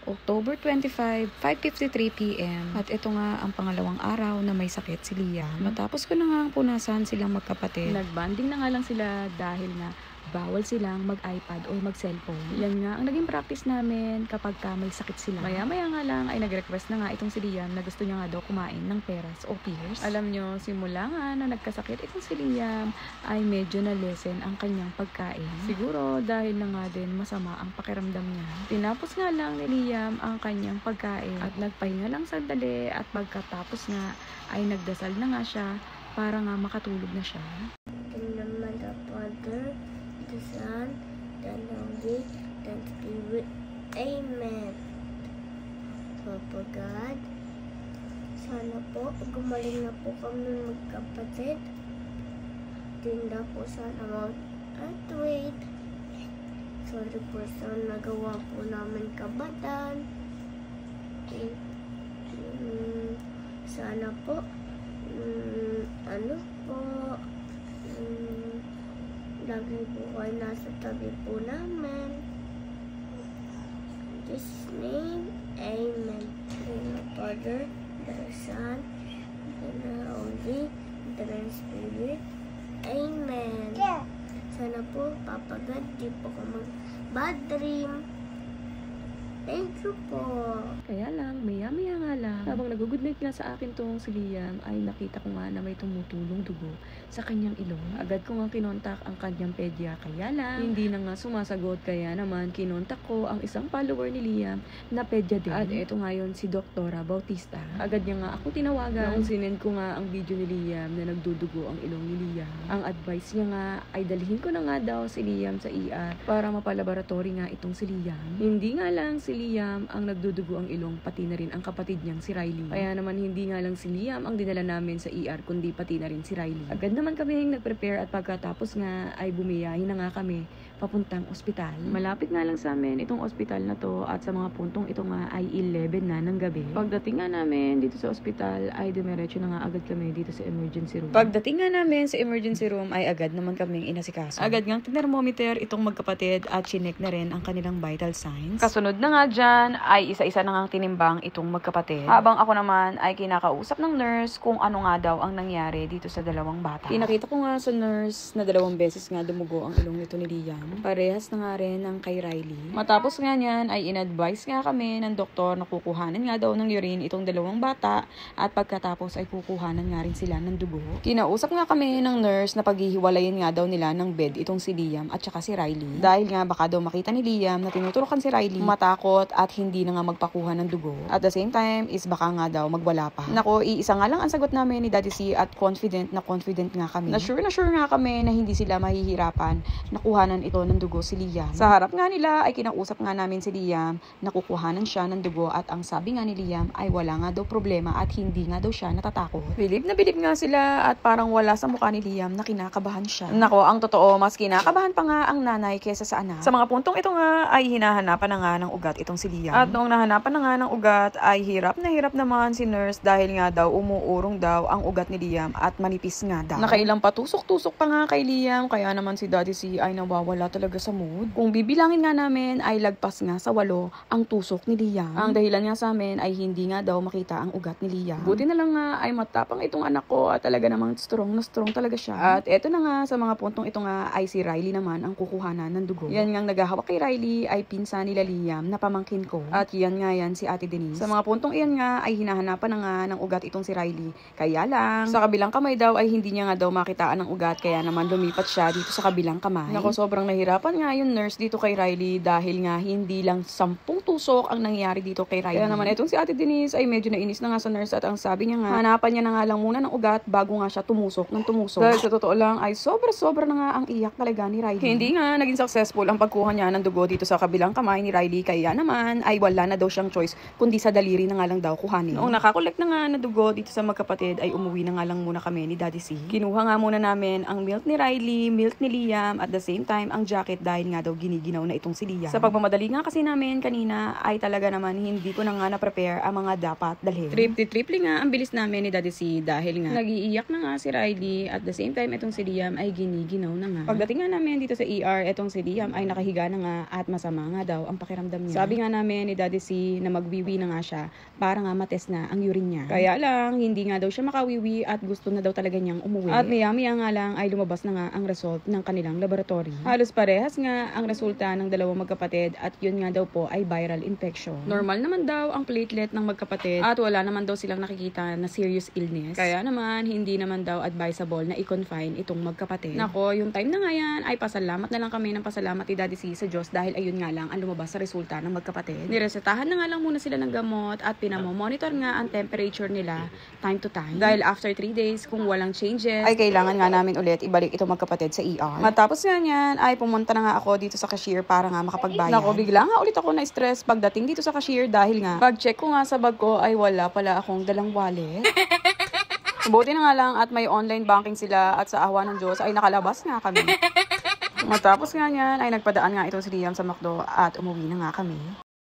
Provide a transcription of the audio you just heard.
October 25, 5:53 PM. At ito nga ang pangalawang araw na may sakit si Liam. Matapos ko na nga punasan silang magkapatid, nagbanding na nga lang sila dahil nga bawal silang mag-iPad o mag-cellphone. Yan nga ang naging practice namin kapag may sakit sila. Maya-maya nga lang ay nag-request na nga itong si Liam na gusto niya nga daw kumain ng peras o pears. Alam nyo, simula nga na nagkasakit itong si Liam ay medyo na-lessen ang kanyang pagkain. Siguro dahil na nga din masama ang pakiramdam niya. Tinapos nga lang ni Liam ang kanyang pagkain at nagpahinga lang sandali at pagkatapos nga ay nagdasal na nga siya para nga makatulog na siya. The Son, the Holy, the Spirit. Amen. Papa God, sana po gumaling na po kami magkapatid. Tinda po sana mag-atwait. Sorry po sa nagawa po namin kabatan. Sana po, lagi po kayo nasa tabi po namin. In Jesus' name, Amen. In the Father, the Son, the Holy, the Spirit. Amen. Sana po, Papa God, di po ka mag-bad dream. Thank you po. Kaya lang, maya-maya nga lang, habang nag-good night nga sa akin tong si Liam, ay nakita ko nga na may tumutulong dugo sa kanyang ilong. Agad ko nga kinontak ang kanyang pedya, kaya lang, hindi na nga sumasagot. Kaya naman, kinontak ko ang isang follower ni Liam na pedya din. At eto nga yun, si Doktora Bautista. Agad niya nga ako tinawagan. Noong sinend ko nga ang video ni Liam na nagdudugo ang ilong ni Liam, ang advice niya nga ay dalhin ko na nga daw si Liam sa ER para mapalaboratory nga itong si Liam. Hindi nga lang si Liam ang nagdudugo ang ilong, pati na rin ang kapatid niyang si Riley. Kaya naman hindi nga lang si Liam ang dinala namin sa ER, kundi pati na rin si Riley. Agad naman kami nag-prepare at pagkatapos nga ay bumiyahin na nga kami papuntang ospital. Malapit nga lang sa amin itong ospital na to at sa mga puntong ito nga ay 11 na ng gabi. Pagdating nga namin dito sa ospital ay dumiretso na nga agad kami dito sa emergency room. Pagdating nga namin sa emergency room ay agad naman kaming inasikaso. Agad ngang thermometer itong magkapatid at chinek na rin ang kanilang vital signs. Kasunod na nga dyan ay isa-isa na ngang tinimbang itong magkapatid. Habang ako naman ay kinakausap ng nurse kung ano nga daw ang nangyari dito sa dalawang bata. Pinakita ko nga sa nurse na 2 beses nga dumugo ang ilong nito ni Liam. Parehas na nga rin ng kay Riley. Matapos nga niyan ay in-advise nga kami ng doktor na kukuhanan nga daw ng urine itong 2 bata at pagkatapos ay kukuhanan nga rin sila ng dugo. Kinausap nga kami ng nurse na paghihiwalayin nga daw nila ng bed itong si Liam at saka si Riley. Dahil nga baka daw makita ni Liam na tinuturokan si Riley, matakot at hindi na nga magpakuha ng dugo. At the same time is baka nga daw magwala pa. Nako, iisa nga lang ang sagot namin ni Daddy C at confident nga kami. Na sure nga kami na hindi sila mahihirapan na kuhanan ito ng dugo si Liam. Sa harap nga nila ay kinausap nga namin si Liam na kukuhanan siya ng dugo at ang sabi nga ni Liam ay wala nga daw problema at hindi nga daw siya natatakot. Bilib na bilib nga sila at parang wala sa mukha ni Liam na kinakabahan siya. Nako, ang totoo, mas kinakabahan pa nga ang nanay kesa sa anak. Sa mga puntong ito nga ay hinahanapan na nga ng ugat itong si Liam. At noong nahanapan na nga ng ugat ay hirap naman si nurse dahil nga daw umuurong daw ang ugat ni Liam at manipis nga daw. Nakailang patusok-tusok pa nga kay Liam kaya naman si Daddy C ay nawawala talaga sa mood. Kung bibilangin nga namin ay lagpas nga sa 8 ang tusok ni Liam. Ang dahilan nga sa amin ay hindi nga daw makita ang ugat ni Liam. Buti na lang nga ay matapang itong anak ko at talaga namang strong na strong talaga siya. At eto na nga sa mga puntong ito nga ay si Riley naman ang kukuhanan ng dugo. Yan nga naghahawak kay Riley ay pinsan nila Liam na pamangkin ko. At yan nga yan si Ate Denise. Sa mga puntong iyan nga ay hinahanapan na nga ng ugat itong si Riley. Kaya lang sa kabilang kamay daw ay hindi niya nga daw makitaan ng ugat kaya naman lumipat siya dito sa kabilang kamay. Nako, sobrang nahirapan nga yung nurse dito kay Riley dahil nga hindi lang 10 tusok ang nangyari dito kay Riley. Kaya naman itong si Ate Denise ay medyo nainis na nga sa nurse at ang sabi niya nga hanapan niya na nga lang muna ng ugat bago nga siya tumusok ng tumusok. Dahil sa totoo lang ay sobra na nga ang iyak talaga ni Riley. Hindi nga naging successful ang pagkuha niya ng dugo dito sa kabilang kamay ni Riley kaya naman ay wala na daw siyang choice kundi sa daliri na nga lang daw kuhanin. Noong nakakolekt na nga na dugo dito sa magkapatid ay umuwi na nga lang muna kami ni Daddy C. Kinuha nga muna namin ang milk ni Riley, milk ni Liam at the same time ang ng jacket dahil nga daw giniginaw na itong si Liam. Sa pagmamadali nga kasi namin kanina ay talaga naman hindi ko na nga na-prepare ang mga dapat dalhin. Triple nga ang bilis namin ni Daddy C dahil nga nag-iiyak na nga si Riley at the same time itong si Liam ay giniginaw na nga. Pagdating nga namin dito sa ER, itong si Liam ay nakahiga na nga at masama nga daw ang pakiramdam niya. Sabi nga namin ni Daddy C na magwiwi na nga siya para nga matest na ang urine niya. Kaya lang, hindi nga daw siya makawiwi at gusto na daw talaga niyang umuwi. At maya-maya nga lang ay lumabas na nga ang result ng kanilang laboratory. Halos parehas nga ang resulta ng dalawang magkapatid at yun nga daw po ay viral infection. Normal naman daw ang platelet ng magkapatid at wala naman daw silang nakikita na serious illness. Kaya naman, hindi naman daw advisable na i-confine itong magkapatid. Nako, yung time na nga yan ay pasalamat na lang kami ng pasalamat ni Daddy C sa Diyos dahil ayun nga lang ang lumabas sa resulta ng magkapatid. Niresetahan na nga lang muna sila ng gamot at pinamomonitor nga ang temperature nila time to time. Dahil after 3 days, kung walang changes, ay kailangan nga namin ulit ibalik itong magkapatid sa ER. Matapos nga yan, ay pumunta na nga ako dito sa cashier para nga makapagbayad. Nako, bigla nga ulit ako na-stress pagdating dito sa cashier dahil nga, pag-check ko nga sa bag ko ay wala pala akong dalang wallet. Buti na nga lang at may online banking sila at sa awa ng Diyos ay nakalabas nga kami. Matapos nga yan ay nagpadaan nga itong si Liam sa McDo at umuwi na nga kami.